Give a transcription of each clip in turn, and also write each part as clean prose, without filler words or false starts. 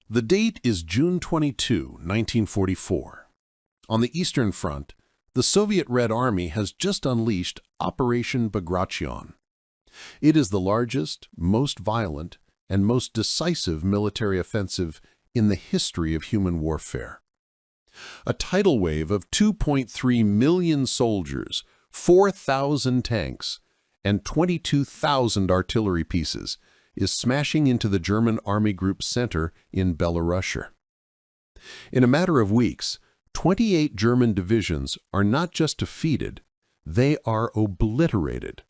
The date is June 22, 1944. On the Eastern Front, the Soviet Red Army has just unleashed Operation Bagration. It is the largest, most violent, and most decisive military offensive in the history of human warfare. A tidal wave of 2.3 million soldiers, 4,000 tanks, and 22,000 artillery pieces is smashing into the German Army Group's center in Belorussia. In a matter of weeks, 28 German divisions are not just defeated, they are obliterated.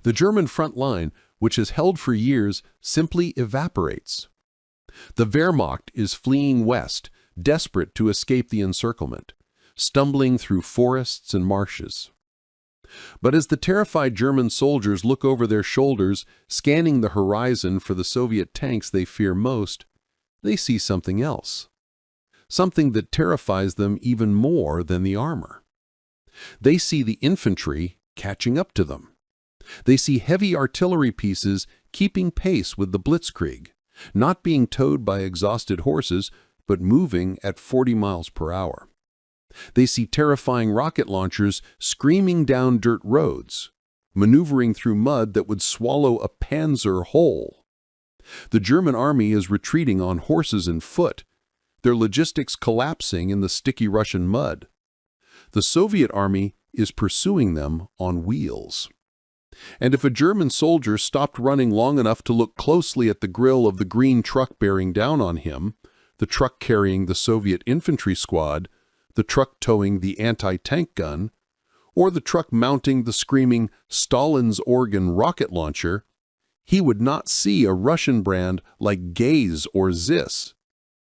The German front line, which has held for years, simply evaporates. The Wehrmacht is fleeing west, desperate to escape the encirclement, stumbling through forests and marshes. But as the terrified German soldiers look over their shoulders, scanning the horizon for the Soviet tanks they fear most, they see something else. Something that terrifies them even more than the armor. They see the infantry catching up to them. They see heavy artillery pieces keeping pace with the blitzkrieg, not being towed by exhausted horses, but moving at 40 miles per hour. They see terrifying rocket launchers screaming down dirt roads, maneuvering through mud that would swallow a panzer whole. The German army is retreating on horses and foot, their logistics collapsing in the sticky Russian mud. The Soviet army is pursuing them on wheels. And if a German soldier stopped running long enough to look closely at the grill of the green truck bearing down on him, the truck carrying the Soviet infantry squad, the truck towing the anti-tank gun, or the truck mounting the screaming Stalin's organ rocket launcher, he would not see a Russian brand like Gaze or Zis.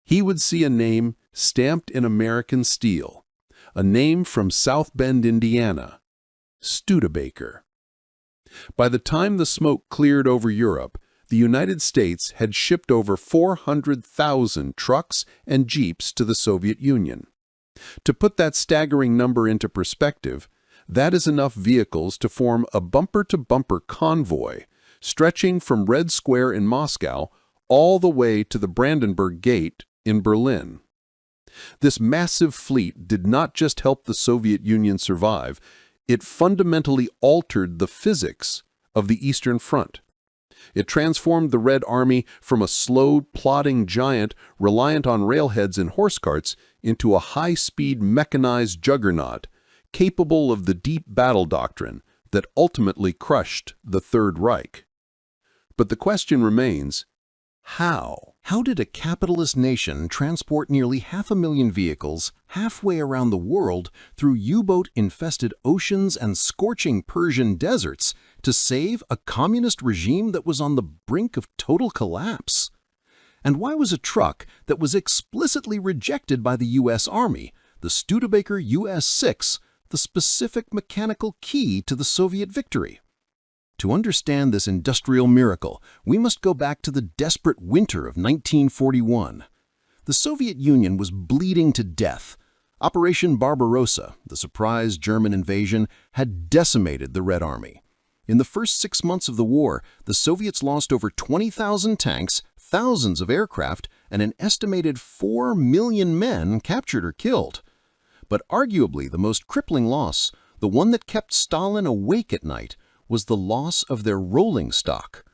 He would see a name stamped in American steel, a name from South Bend, Indiana, Studebaker. By the time the smoke cleared over Europe, the United States had shipped over 400,000 trucks and jeeps to the Soviet Union. To put that staggering number into perspective, that is enough vehicles to form a bumper-to-bumper convoy stretching from Red Square in Moscow all the way to the Brandenburg Gate in Berlin. This massive fleet did not just help the Soviet Union survive, it fundamentally altered the physics of the Eastern Front. It transformed the Red Army from a slow, plodding giant reliant on railheads and horse carts into a high-speed mechanized juggernaut, capable of the deep battle doctrine that ultimately crushed the Third Reich. But the question remains, how? How did a capitalist nation transport nearly 500,000 vehicles halfway around the world through U-boat-infested oceans and scorching Persian deserts to save a communist regime that was on the brink of total collapse? And why was a truck that was explicitly rejected by the U.S. Army, the Studebaker US6, the specific mechanical key to the Soviet victory? To understand this industrial miracle, we must go back to the desperate winter of 1941. The Soviet Union was bleeding to death. Operation Barbarossa, the surprise German invasion, had decimated the Red Army. In the first 6 months of the war, the Soviets lost over 20,000 tanks, thousands of aircraft, and an estimated 4 million men captured or killed. But arguably the most crippling loss, the one that kept Stalin awake at night, was the loss of their rolling stock.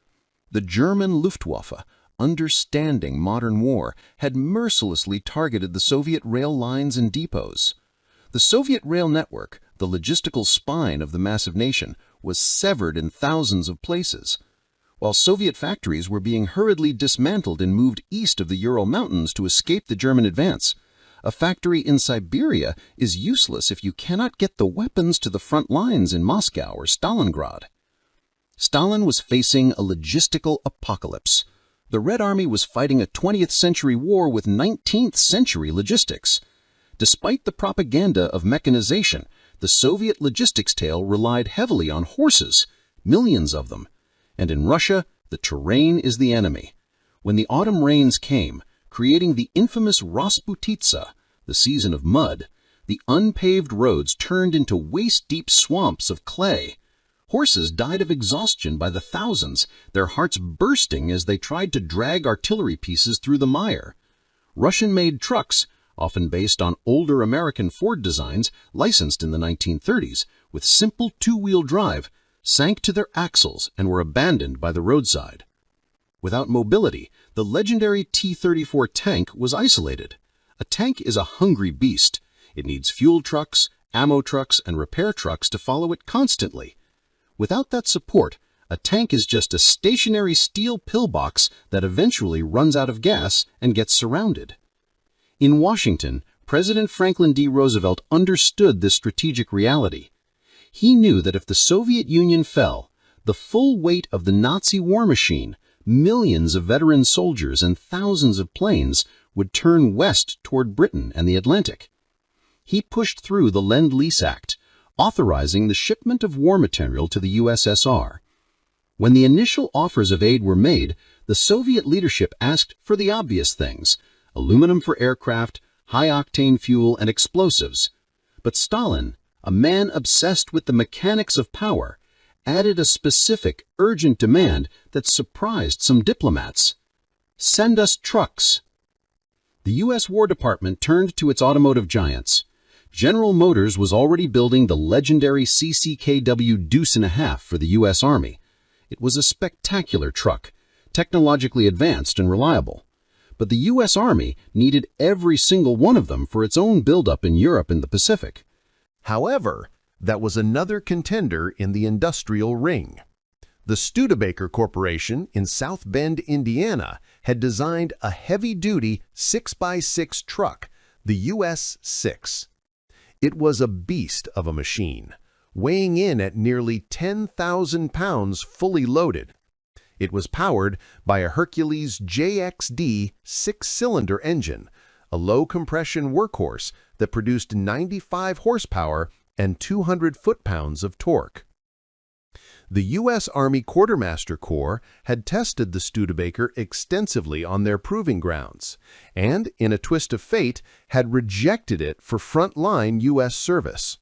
The German Luftwaffe, understanding modern war, had mercilessly targeted the Soviet rail lines and depots. The Soviet rail network, the logistical spine of the massive nation, was severed in thousands of places. While Soviet factories were being hurriedly dismantled and moved east of the Ural Mountains to escape the German advance, a factory in Siberia is useless if you cannot get the weapons to the front lines in Moscow or Stalingrad. Stalin was facing a logistical apocalypse. The Red Army was fighting a 20th century war with 19th century logistics. Despite the propaganda of mechanization, the Soviet logistics tale relied heavily on horses, millions of them. And in Russia, the terrain is the enemy. When the autumn rains came, creating the infamous Rasputitsa, the season of mud, the unpaved roads turned into waist-deep swamps of clay. Horses died of exhaustion by the thousands, their hearts bursting as they tried to drag artillery pieces through the mire. Russian-made trucks, often based on older American Ford designs licensed in the 1930s, with simple two-wheel drive, sank to their axles and were abandoned by the roadside. Without mobility, the legendary T-34 tank was isolated. A tank is a hungry beast. It needs fuel trucks, ammo trucks, and repair trucks to follow it constantly. Without that support, a tank is just a stationary steel pillbox that eventually runs out of gas and gets surrounded. In Washington, President Franklin D. Roosevelt understood this strategic reality. He knew that if the Soviet Union fell, the full weight of the Nazi war machine, millions of veteran soldiers and thousands of planes, would turn west toward Britain and the Atlantic. He pushed through the Lend-Lease Act, authorizing the shipment of war material to the USSR. When the initial offers of aid were made, the Soviet leadership asked for the obvious things: aluminum for aircraft, high-octane fuel, and explosives. But Stalin, a man obsessed with the mechanics of power, added a specific, urgent demand that surprised some diplomats. "Send us trucks." The U.S. War Department turned to its automotive giants. General Motors was already building the legendary CCKW Deuce and a half for the U.S. Army. It was a spectacular truck, technologically advanced and reliable. But the U.S. Army needed every single one of them for its own buildup in Europe and the Pacific. However, that was another contender in the industrial ring. The Studebaker Corporation in South Bend, Indiana, had designed a heavy-duty 6x6 truck, the US6. It was a beast of a machine, weighing in at nearly 10,000 pounds fully loaded. It was powered by a Hercules JXD six-cylinder engine, a low-compression workhorse that produced 95 horsepower and 200 foot-pounds of torque. The U.S. Army Quartermaster Corps had tested the Studebaker extensively on their proving grounds, and, in a twist of fate, had rejected it for front-line U.S. service.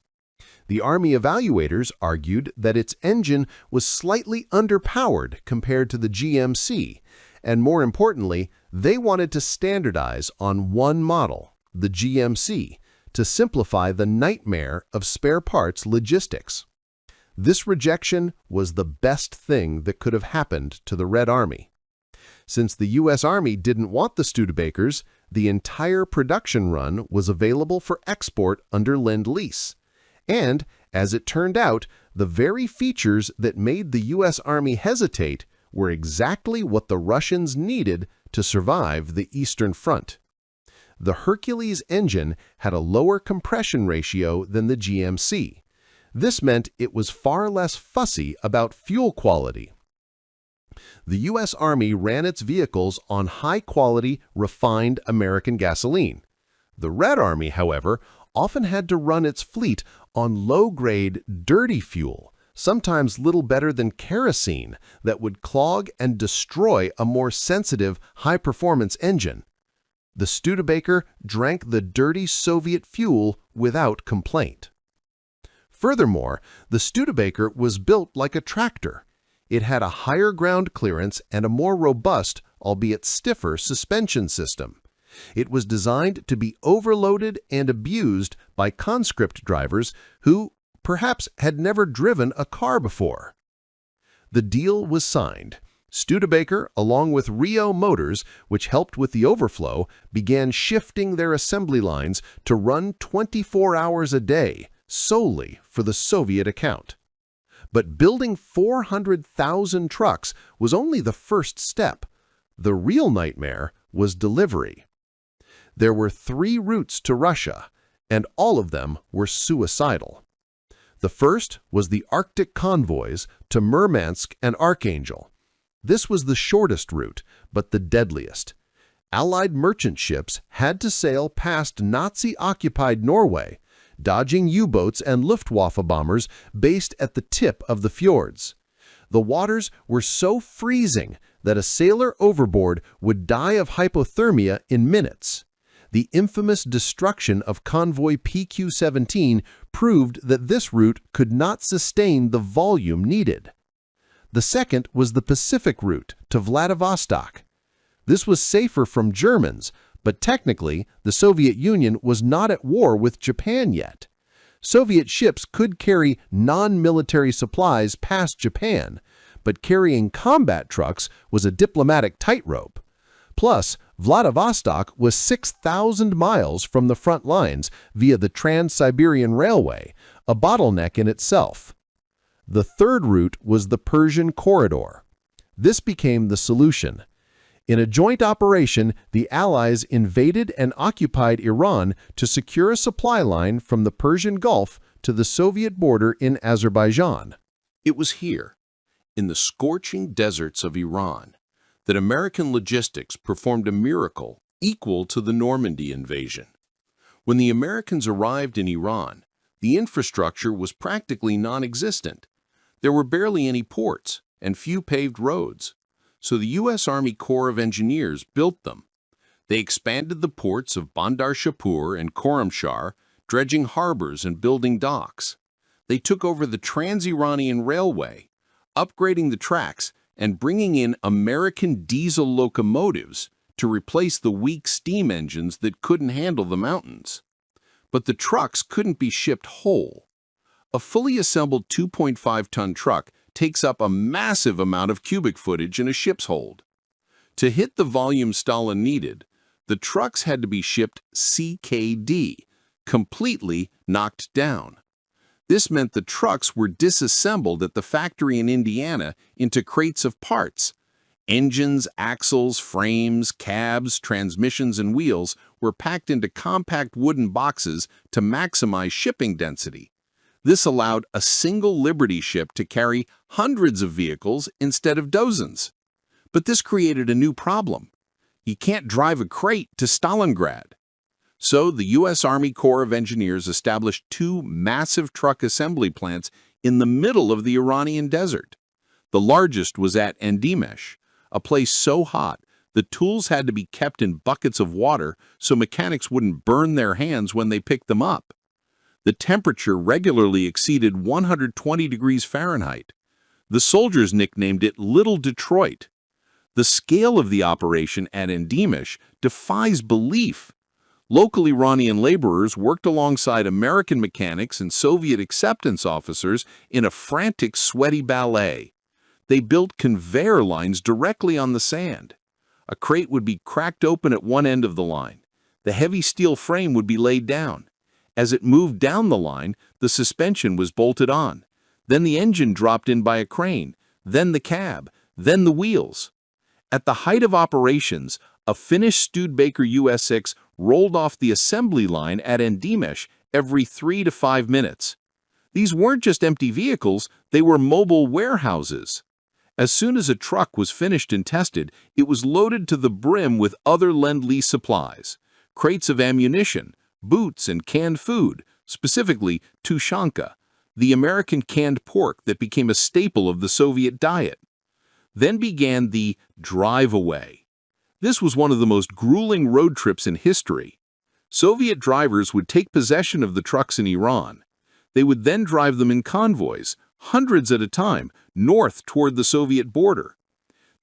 The Army evaluators argued that its engine was slightly underpowered compared to the GMC, and more importantly, they wanted to standardize on one model, the GMC, to simplify the nightmare of spare parts logistics. This rejection was the best thing that could have happened to the Red Army. Since the U.S. Army didn't want the Studebakers, the entire production run was available for export under Lend-Lease. And, as it turned out, the very features that made the U.S. Army hesitate were exactly what the Russians needed to survive the Eastern Front. The Hercules engine had a lower compression ratio than the GMC. This meant it was far less fussy about fuel quality. The U.S. Army ran its vehicles on high-quality, refined American gasoline. The Red Army, however, often had to run its fleet on low-grade, dirty fuel, sometimes little better than kerosene, that would clog and destroy a more sensitive, high-performance engine. The Studebaker drank the dirty Soviet fuel without complaint. Furthermore, the Studebaker was built like a tractor. It had a higher ground clearance and a more robust, albeit stiffer, suspension system. It was designed to be overloaded and abused by conscript drivers who, perhaps, had never driven a car before. The deal was signed. Studebaker, along with Rio Motors, which helped with the overflow, began shifting their assembly lines to run 24 hours a day, solely for the Soviet account. But building 400,000 trucks was only the first step. The real nightmare was delivery. There were 3 routes to Russia, and all of them were suicidal. The first was the Arctic convoys to Murmansk and Archangel. This was the shortest route, but the deadliest. Allied merchant ships had to sail past Nazi-occupied Norway, dodging U-boats and Luftwaffe bombers based at the tip of the fjords. The waters were so freezing that a sailor overboard would die of hypothermia in minutes. The infamous destruction of convoy PQ-17 proved that this route could not sustain the volume needed. The second was the Pacific route to Vladivostok. This was safer from Germans, But technically, the Soviet Union was not at war with Japan yet. Soviet ships could carry non-military supplies past Japan, but carrying combat trucks was a diplomatic tightrope. Plus, Vladivostok was 6,000 miles from the front lines via the Trans-Siberian Railway, a bottleneck in itself. The third route was the Persian Corridor. This became the solution. In a joint operation, the Allies invaded and occupied Iran to secure a supply line from the Persian Gulf to the Soviet border in Azerbaijan. It was here, in the scorching deserts of Iran, that American logistics performed a miracle equal to the Normandy invasion. When the Americans arrived in Iran, the infrastructure was practically non-existent. There were barely any ports and few paved roads, so the U.S. Army Corps of Engineers built them. They expanded the ports of Bandar Shapur and Khorramshahr, dredging harbors and building docks. They took over the Trans-Iranian Railway, upgrading the tracks and bringing in American diesel locomotives to replace the weak steam engines that couldn't handle the mountains. But the trucks couldn't be shipped whole. A fully assembled 2.5-ton truck takes up a massive amount of cubic footage in a ship's hold. To hit the volume Stalin needed, the trucks had to be shipped CKD, completely knocked down. This meant the trucks were disassembled at the factory in Indiana into crates of parts. Engines, axles, frames, cabs, transmissions, and wheels were packed into compact wooden boxes to maximize shipping density. This allowed a single Liberty ship to carry hundreds of vehicles instead of dozens. But this created a new problem. You can't drive a crate to Stalingrad. So the U.S. Army Corps of Engineers established two massive truck assembly plants in the middle of the Iranian desert. The largest was at Endimesh, a place so hot the tools had to be kept in buckets of water so mechanics wouldn't burn their hands when they picked them up. The temperature regularly exceeded 120 degrees Fahrenheit. The soldiers nicknamed it Little Detroit. The scale of the operation at Endimesh defies belief. Local Iranian laborers worked alongside American mechanics and Soviet acceptance officers in a frantic, sweaty ballet. They built conveyor lines directly on the sand. A crate would be cracked open at one end of the line. The heavy steel frame would be laid down. As it moved down the line, the suspension was bolted on. Then the engine dropped in by a crane, then the cab, then the wheels. At the height of operations, a finished Studebaker US6 rolled off the assembly line at Endimesh every 3 to 5 minutes. These weren't just empty vehicles, they were mobile warehouses. As soon as a truck was finished and tested, it was loaded to the brim with other Lend-Lease supplies, crates of ammunition, boots, and canned food, specifically Tushanka, the American canned pork that became a staple of the Soviet diet. Then began the drive away. This was one of the most grueling road trips in history. Soviet drivers would take possession of the trucks in Iran. They would then drive them in convoys, hundreds at a time, north toward the Soviet border.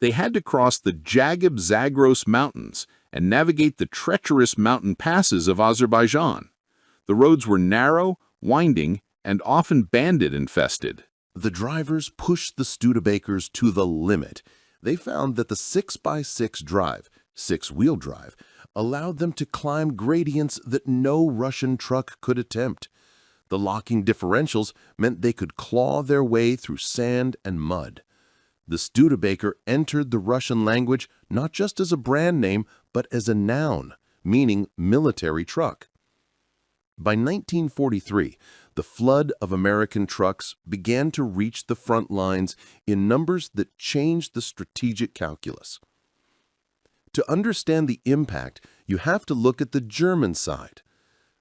They had to cross the jagged Zagros Mountains and navigate the treacherous mountain passes of Azerbaijan. The roads were narrow, winding, and often bandit-infested. The drivers pushed the Studebakers to the limit. They found that the 6x6 drive, six-wheel drive, allowed them to climb gradients that no Russian truck could attempt. The locking differentials meant they could claw their way through sand and mud. The Studebaker entered the Russian language not just as a brand name, but as a noun, meaning military truck. By 1943, the flood of American trucks began to reach the front lines in numbers that changed the strategic calculus. To understand the impact, you have to look at the German side.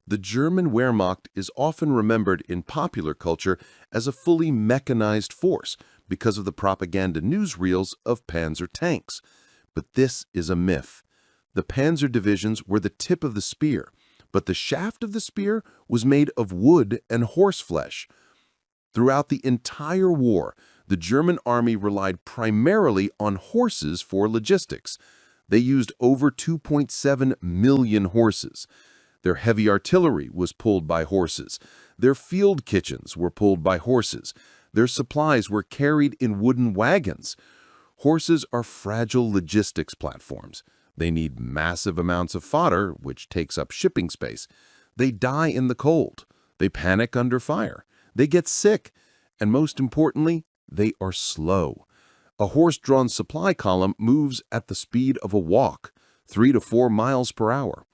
The German Wehrmacht is often remembered in popular culture as a fully mechanized force because of the propaganda newsreels of Panzer tanks. But this is a myth. The Panzer divisions were the tip of the spear, but the shaft of the spear was made of wood and horseflesh. Throughout the entire war, the German army relied primarily on horses for logistics. They used over 2.7 million horses. Their heavy artillery was pulled by horses. Their field kitchens were pulled by horses. Their supplies were carried in wooden wagons. Horses are fragile logistics platforms. They need massive amounts of fodder, which takes up shipping space. They die in the cold. They panic under fire. They get sick. And most importantly, they are slow. A horse-drawn supply column moves at the speed of a walk, 3 to 4 miles per hour.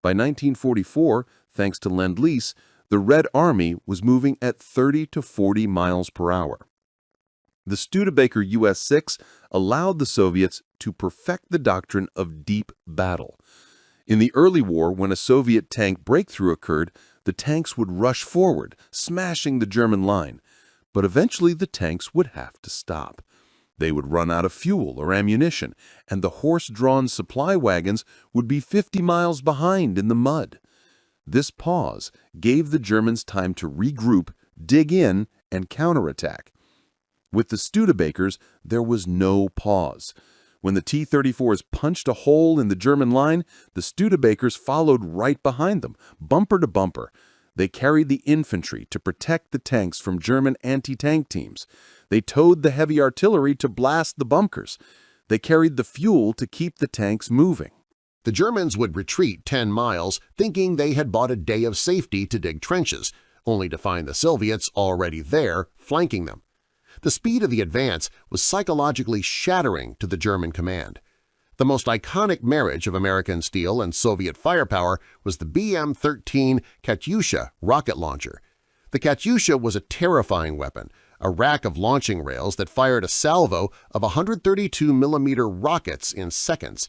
By 1944, thanks to Lend-Lease, the Red Army was moving at 30 to 40 miles per hour. The Studebaker US6 allowed the Soviets to perfect the doctrine of deep battle. In the early war, when a Soviet tank breakthrough occurred, the tanks would rush forward, smashing the German line. But eventually the tanks would have to stop. They would run out of fuel or ammunition, and the horse-drawn supply wagons would be 50 miles behind in the mud. This pause gave the Germans time to regroup, dig in, and counterattack. With the Studebakers, there was no pause. When the T-34s punched a hole in the German line, the Studebakers followed right behind them, bumper to bumper. They carried the infantry to protect the tanks from German anti-tank teams. They towed the heavy artillery to blast the bunkers. They carried the fuel to keep the tanks moving. The Germans would retreat 10 miles, thinking they had bought a day of safety to dig trenches, only to find the Soviets already there, flanking them. The speed of the advance was psychologically shattering to the German command. The most iconic marriage of American steel and Soviet firepower was the BM-13 Katyusha rocket launcher. The Katyusha was a terrifying weapon, a rack of launching rails that fired a salvo of 132mm rockets in seconds.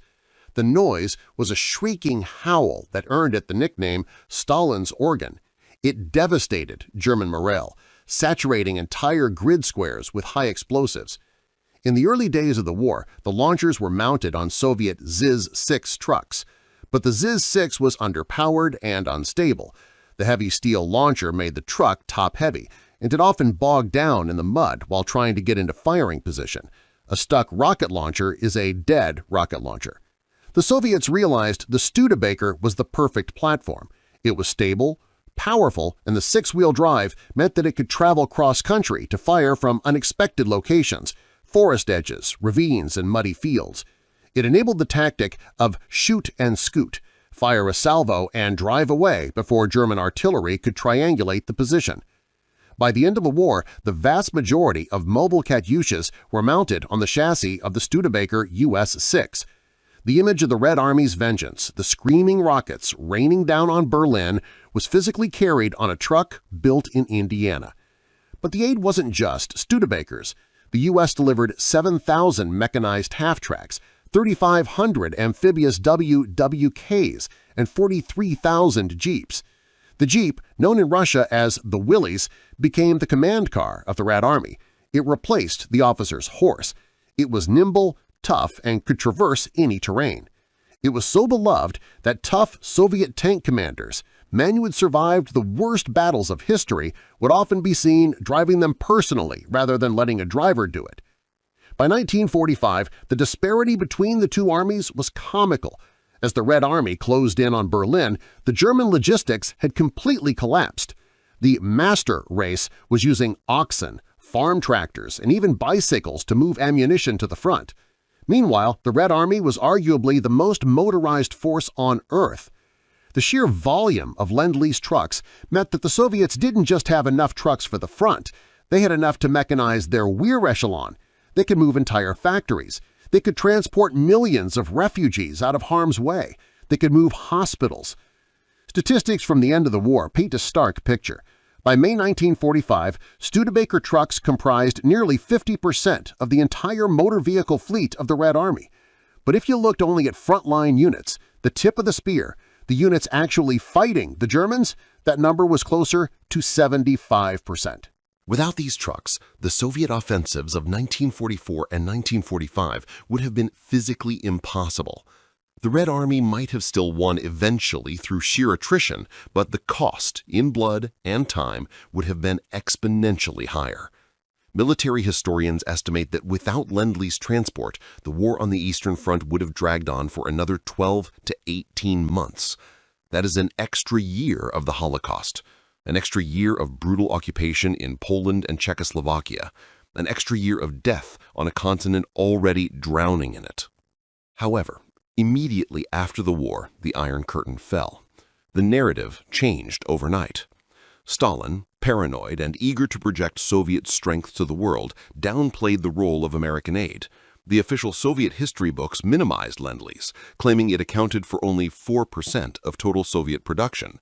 The noise was a shrieking howl that earned it the nickname Stalin's organ. It devastated German morale, saturating entire grid squares with high explosives. In the early days of the war, the launchers were mounted on Soviet ZiS-6 trucks, but the ZiS-6 was underpowered and unstable. The heavy steel launcher made the truck top-heavy, and it often bogged down in the mud while trying to get into firing position. A stuck rocket launcher is a dead rocket launcher. The Soviets realized the Studebaker was the perfect platform. It was stable, powerful, and the six-wheel drive meant that it could travel cross-country to fire from unexpected locations, forest edges, ravines, and muddy fields. It enabled the tactic of shoot and scoot, fire a salvo and drive away before German artillery could triangulate the position. By the end of the war, the vast majority of mobile Katyushas were mounted on the chassis of the Studebaker US6. The image of the Red Army's vengeance, the screaming rockets raining down on Berlin, was physically carried on a truck built in Indiana. But the aid wasn't just Studebakers. The U.S. delivered 7,000 mechanized half-tracks, 3,500 amphibious WWIIs, and 43,000 Jeeps. The Jeep, known in Russia as the Willys, became the command car of the Red Army. It replaced the officer's horse. It was nimble, tough, and could traverse any terrain. It was so beloved that tough Soviet tank commanders, men who had survived the worst battles of history, would often be seen driving them personally rather than letting a driver do it. By 1945, the disparity between the two armies was comical. As the Red Army closed in on Berlin, the German logistics had completely collapsed. The master race was using oxen, farm tractors, and even bicycles to move ammunition to the front. Meanwhile, the Red Army was arguably the most motorized force on Earth. The sheer volume of Lend-Lease trucks meant that the Soviets didn't just have enough trucks for the front, they had enough to mechanize their rear echelon. They could move entire factories. They could transport millions of refugees out of harm's way. They could move hospitals. Statistics from the end of the war paint a stark picture. By May 1945, Studebaker trucks comprised nearly 50% of the entire motor vehicle fleet of the Red Army. But if you looked only at frontline units, the tip of the spear, the units actually fighting the Germans, that number was closer to 75%. Without these trucks, the Soviet offensives of 1944 and 1945 would have been physically impossible. The Red Army might have still won eventually through sheer attrition, but the cost in blood and time would have been exponentially higher. Military historians estimate that without Lend-Lease transport, the war on the Eastern Front would have dragged on for another 12 to 18 months. That is an extra year of the Holocaust, an extra year of brutal occupation in Poland and Czechoslovakia, an extra year of death on a continent already drowning in it. However, immediately after the war, the Iron Curtain fell. The narrative changed overnight. Stalin, paranoid and eager to project Soviet strength to the world, downplayed the role of American aid. The official Soviet history books minimized Lend-Lease, claiming it accounted for only 4% of total Soviet production.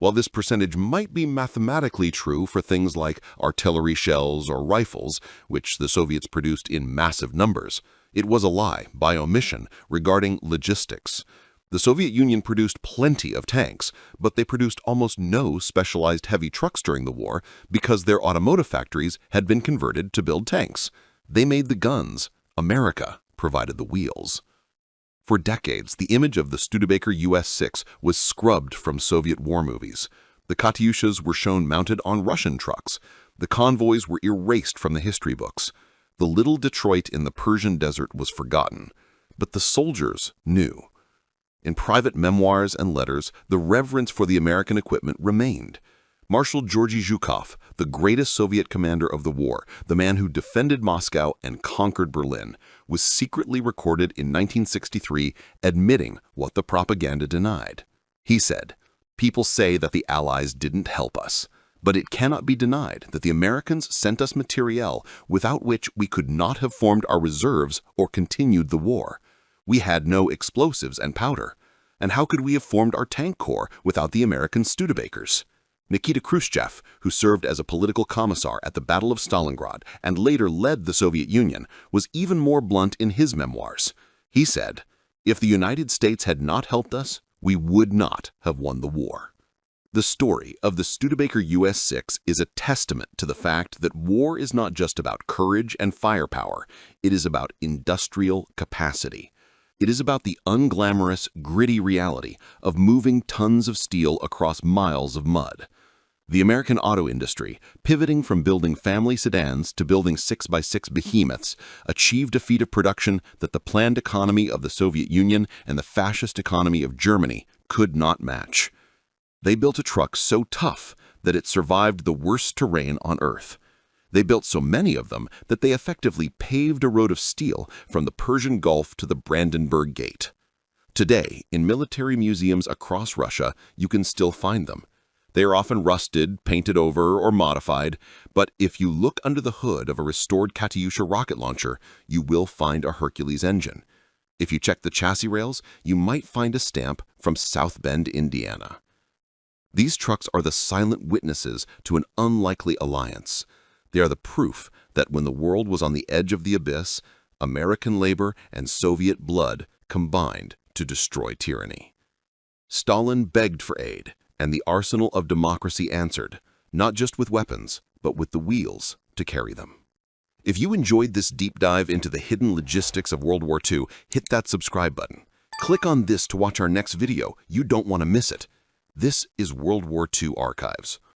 While this percentage might be mathematically true for things like artillery shells or rifles, which the Soviets produced in massive numbers, it was a lie, by omission, regarding logistics. The Soviet Union produced plenty of tanks, but they produced almost no specialized heavy trucks during the war because their automotive factories had been converted to build tanks. They made the guns. America provided the wheels. For decades, the image of the Studebaker US6 was scrubbed from Soviet war movies. The Katyushas were shown mounted on Russian trucks. The convoys were erased from the history books. The little Detroit in the Persian desert was forgotten. But the soldiers knew. In private memoirs and letters, the reverence for the American equipment remained. Marshal Georgy Zhukov, the greatest Soviet commander of the war, the man who defended Moscow and conquered Berlin, was secretly recorded in 1963 admitting what the propaganda denied. He said, "People say that the Allies didn't help us, but it cannot be denied that the Americans sent us materiel without which we could not have formed our reserves or continued the war. We had no explosives and powder. And how could we have formed our tank corps without the American Studebakers?" Nikita Khrushchev, who served as a political commissar at the Battle of Stalingrad and later led the Soviet Union, was even more blunt in his memoirs. He said, "If the United States had not helped us, we would not have won the war." The story of the Studebaker US6 is a testament to the fact that war is not just about courage and firepower, it is about industrial capacity. It is about the unglamorous, gritty reality of moving tons of steel across miles of mud. The American auto industry, pivoting from building family sedans to building 6x6 behemoths, achieved a feat of production that the planned economy of the Soviet Union and the fascist economy of Germany could not match. They built a truck so tough that it survived the worst terrain on Earth. They built so many of them that they effectively paved a road of steel from the Persian Gulf to the Brandenburg Gate. Today, in military museums across Russia, you can still find them. They are often rusted, painted over, or modified, but if you look under the hood of a restored Katyusha rocket launcher, you will find a Hercules engine. If you check the chassis rails, you might find a stamp from South Bend, Indiana. These trucks are the silent witnesses to an unlikely alliance. They are the proof that when the world was on the edge of the abyss, American labor and Soviet blood combined to destroy tyranny. Stalin begged for aid, and the arsenal of democracy answered, not just with weapons, but with the wheels to carry them. If you enjoyed this deep dive into the hidden logistics of World War II, hit that subscribe button. Click on this to watch our next video. You don't want to miss it. This is World War II Archives.